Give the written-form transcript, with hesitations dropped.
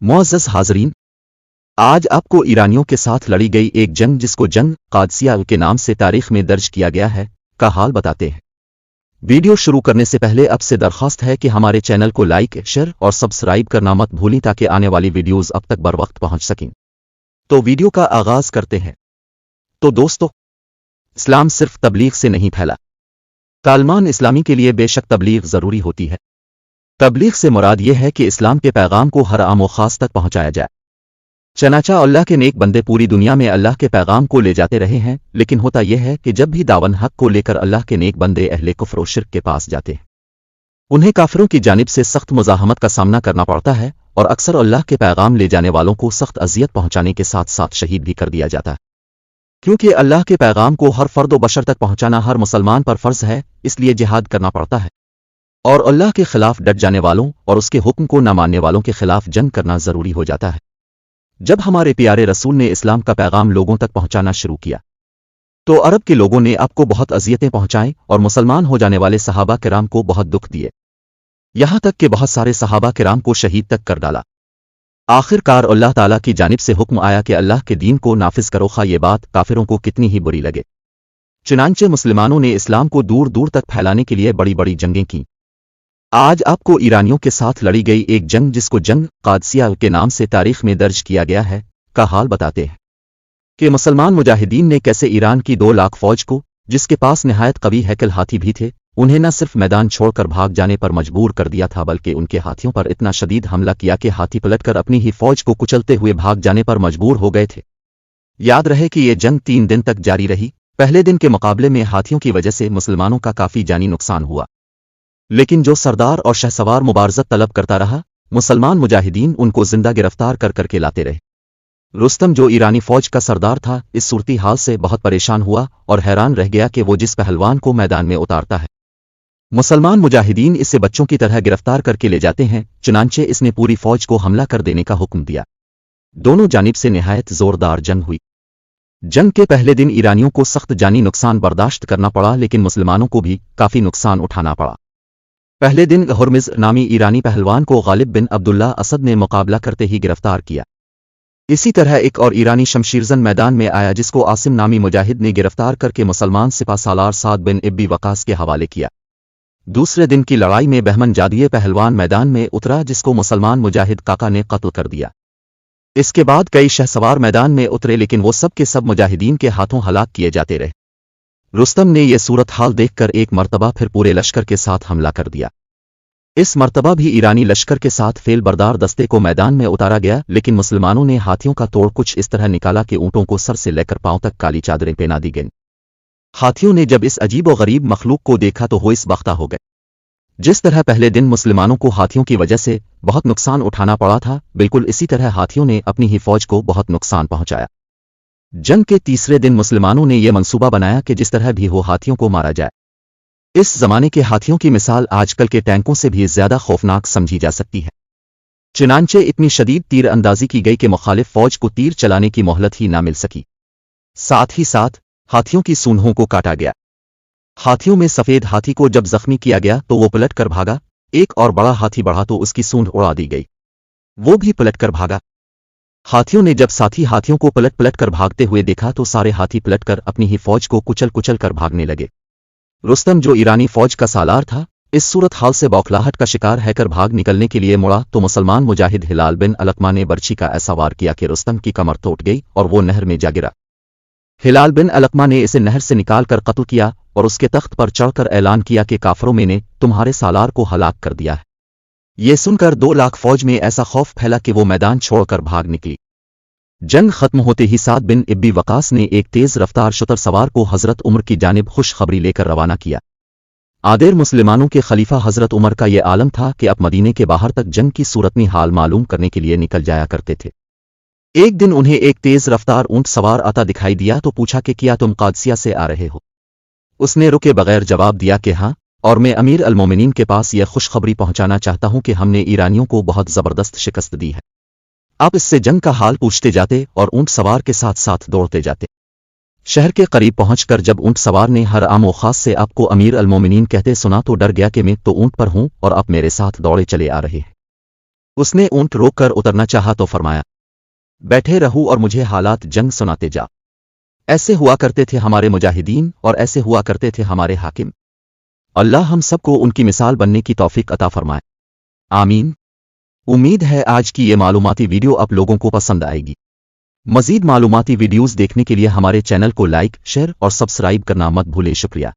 معزز حاضرین، آج آپ کو ایرانیوں کے ساتھ لڑی گئی ایک جنگ جس کو جنگ قادسیہ کے نام سے تاریخ میں درج کیا گیا ہے کا حال بتاتے ہیں۔ ویڈیو شروع کرنے سے پہلے اب سے درخواست ہے کہ ہمارے چینل کو لائک، شیئر اور سبسکرائب کرنا مت بھولیں تاکہ آنے والی ویڈیوز اب تک بروقت پہنچ سکیں۔ تو ویڈیو کا آغاز کرتے ہیں۔ تو دوستو، اسلام صرف تبلیغ سے نہیں پھیلا۔ طالبان اسلامی کے لیے بے شک تبلیغ ضروری ہوتی ہے۔ تبلیغ سے مراد یہ ہے کہ اسلام کے پیغام کو ہر عام و خاص تک پہنچایا جائے۔ چنانچہ اللہ کے نیک بندے پوری دنیا میں اللہ کے پیغام کو لے جاتے رہے ہیں، لیکن ہوتا یہ ہے کہ جب بھی دعوت حق کو لے کر اللہ کے نیک بندے اہل کفر و شرک کے پاس جاتے ہیں، انہیں کافروں کی جانب سے سخت مزاحمت کا سامنا کرنا پڑتا ہے، اور اکثر اللہ کے پیغام لے جانے والوں کو سخت اذیت پہنچانے کے ساتھ ساتھ شہید بھی کر دیا جاتا ہے۔ کیونکہ اللہ کے پیغام کو ہر فرد و بشر تک پہنچانا ہر مسلمان پر فرض ہے، اس لیے جہاد کرنا پڑتا ہے، اور اللہ کے خلاف ڈٹ جانے والوں اور اس کے حکم کو نہ ماننے والوں کے خلاف جنگ کرنا ضروری ہو جاتا ہے۔ جب ہمارے پیارے رسول نے اسلام کا پیغام لوگوں تک پہنچانا شروع کیا تو عرب کے لوگوں نے آپ کو بہت اذیتیں پہنچائیں اور مسلمان ہو جانے والے صحابہ کرام کو بہت دکھ دیے، یہاں تک کہ بہت سارے صحابہ کرام کو شہید تک کر ڈالا۔ آخر کار اللہ تعالیٰ کی جانب سے حکم آیا کہ اللہ کے دین کو نافذ کرو، خواہ یہ بات کافروں کو کتنی ہی بری لگے۔ چنانچہ مسلمانوں نے اسلام کو دور دور تک پھیلانے کے لیے بڑی بڑی جنگیں کیں۔ آج آپ کو ایرانیوں کے ساتھ لڑی گئی ایک جنگ جس کو جنگ قادسیہ کے نام سے تاریخ میں درج کیا گیا ہے کا حال بتاتے ہیں کہ مسلمان مجاہدین نے کیسے ایران کی 2 لاکھ فوج کو، جس کے پاس نہایت قوی ہیکل ہاتھی بھی تھے، انہیں نہ صرف میدان چھوڑ کر بھاگ جانے پر مجبور کر دیا تھا، بلکہ ان کے ہاتھیوں پر اتنا شدید حملہ کیا کہ ہاتھی پلٹ کر اپنی ہی فوج کو کچلتے ہوئے بھاگ جانے پر مجبور ہو گئے تھے۔ یاد رہے کہ یہ جنگ 3 دن تک جاری رہی۔ پہلے دن کے مقابلے میں ہاتھیوں کی وجہ سے مسلمانوں کا کافی جانی نقصان ہوا، لیکن جو سردار اور شہ سوار مبارزت طلب کرتا رہا، مسلمان مجاہدین ان کو زندہ گرفتار کر کے لاتے رہے۔ رستم، جو ایرانی فوج کا سردار تھا، اس صورتحال سے بہت پریشان ہوا اور حیران رہ گیا کہ وہ جس پہلوان کو میدان میں اتارتا ہے، مسلمان مجاہدین اسے بچوں کی طرح گرفتار کر کے لے جاتے ہیں۔ چنانچہ اس نے پوری فوج کو حملہ کر دینے کا حکم دیا۔ دونوں جانب سے نہایت زوردار جنگ ہوئی۔ جنگ کے پہلے دن ایرانیوں کو سخت جانی نقصان برداشت کرنا پڑا، لیکن مسلمانوں کو بھی کافی نقصان اٹھانا پڑا۔ پہلے دن ہرمز نامی ایرانی پہلوان کو غالب بن عبداللہ اسد نے مقابلہ کرتے ہی گرفتار کیا۔ اسی طرح ایک اور ایرانی شمشیرزن میدان میں آیا جس کو عاصم نامی مجاہد نے گرفتار کر کے مسلمان سپہ سالار سعد بن ابی وقاص کے حوالے کیا۔ دوسرے دن کی لڑائی میں بہمن جادیے پہلوان میدان میں اترا جس کو مسلمان مجاہد کاکا نے قتل کر دیا۔ اس کے بعد کئی شہ سوار میدان میں اترے، لیکن وہ سب کے سب مجاہدین کے ہاتھوں ہلاک کیے جاتے رہے۔ رستم نے یہ صورتحال دیکھ کر ایک مرتبہ پھر پورے لشکر کے ساتھ حملہ کر دیا۔ اس مرتبہ بھی ایرانی لشکر کے ساتھ فیل بردار دستے کو میدان میں اتارا گیا، لیکن مسلمانوں نے ہاتھیوں کا توڑ کچھ اس طرح نکالا کہ اونٹوں کو سر سے لے کر پاؤں تک کالی چادریں پہنا دی گئیں۔ ہاتھیوں نے جب اس عجیب و غریب مخلوق کو دیکھا تو ہوش بختہ ہو گئے۔ جس طرح پہلے دن مسلمانوں کو ہاتھیوں کی وجہ سے بہت نقصان اٹھانا پڑا تھا، بالکل اسی طرح ہاتھیوں نے اپنی ہی فوج کو بہت نقصان پہنچایا۔ جنگ کے تیسرے دن مسلمانوں نے یہ منصوبہ بنایا کہ جس طرح بھی ہو ہاتھیوں کو مارا جائے۔ اس زمانے کے ہاتھیوں کی مثال آج کل کے ٹینکوں سے بھی زیادہ خوفناک سمجھی جا سکتی ہے۔ چنانچہ اتنی شدید تیر اندازی کی گئی کہ مخالف فوج کو تیر چلانے کی مہلت ہی نہ مل سکی۔ ساتھ ہی ساتھ ہاتھیوں کی سونڈوں کو کاٹا گیا۔ ہاتھیوں میں سفید ہاتھی کو جب زخمی کیا گیا تو وہ پلٹ کر بھاگا۔ ایک اور بڑا ہاتھی بڑھا تو اس کی سونڈ اڑا دی گئی، وہ بھی پلٹ کر بھاگا۔ ہاتھیوں نے جب ساتھی ہاتھیوں کو پلٹ کر بھاگتے ہوئے دیکھا تو سارے ہاتھی پلٹ کر اپنی ہی فوج کو کچل کر بھاگنے لگے۔ رستم، جو ایرانی فوج کا سالار تھا، اس صورتحال سے بوکھلاہٹ کا شکار ہے کر بھاگ نکلنے کے لیے مڑا تو مسلمان مجاہد ہلال بن علقمہ نے برچھی کا ایسا وار کیا کہ رستم کی کمر ٹوٹ گئی اور وہ نہر میں جا گرا۔ ہلال بن علقمہ نے اسے نہر سے نکال کر قتل کیا اور اس کے تخت پر چڑھ کر اعلان کیا کہ کافروں میں نے تمہارے سالار کو ہلاک کر دیا ہے۔ یہ سن کر 2 لاکھ فوج میں ایسا خوف پھیلا کہ وہ میدان چھوڑ کر بھاگ نکلی۔ جنگ ختم ہوتے ہی سعد بن ابی وقاص نے ایک تیز رفتار شتر سوار کو حضرت عمر کی جانب خوشخبری لے کر روانہ کیا۔ آدیر مسلمانوں کے خلیفہ حضرت عمر کا یہ عالم تھا کہ اب مدینے کے باہر تک جنگ کی صورتنی حال معلوم کرنے کے لیے نکل جایا کرتے تھے۔ ایک دن انہیں ایک تیز رفتار اونٹ سوار آتا دکھائی دیا تو پوچھا کہ کیا تم قادسیہ سے آ رہے ہو؟ اس نے رکے بغیر جواب دیا کہ ہاں، اور میں امیر المومنین کے پاس یہ خوشخبری پہنچانا چاہتا ہوں کہ ہم نے ایرانیوں کو بہت زبردست شکست دی ہے۔ آپ اس سے جنگ کا حال پوچھتے جاتے اور اونٹ سوار کے ساتھ ساتھ دوڑتے جاتے۔ شہر کے قریب پہنچ کر جب اونٹ سوار نے ہر عام و خاص سے آپ کو امیر المومنین کہتے سنا تو ڈر گیا کہ میں تو اونٹ پر ہوں اور آپ میرے ساتھ دوڑے چلے آ رہے ہیں۔ اس نے اونٹ روک کر اترنا چاہا تو فرمایا، بیٹھے رہو اور مجھے حالات جنگ سناتے جا۔ ایسے ہوا کرتے تھے ہمارے مجاہدین اور ایسے ہوا کرتے تھے ہمارے حاکم۔ اللہ ہم سب کو ان کی مثال بننے کی توفیق عطا فرمائے، آمین۔ امید ہے آج کی یہ معلوماتی ویڈیو آپ لوگوں کو پسند آئے گی۔ مزید معلوماتی ویڈیوز دیکھنے کے لیے ہمارے چینل کو لائک، شیئر اور سبسکرائب کرنا مت بھولے۔ شکریہ۔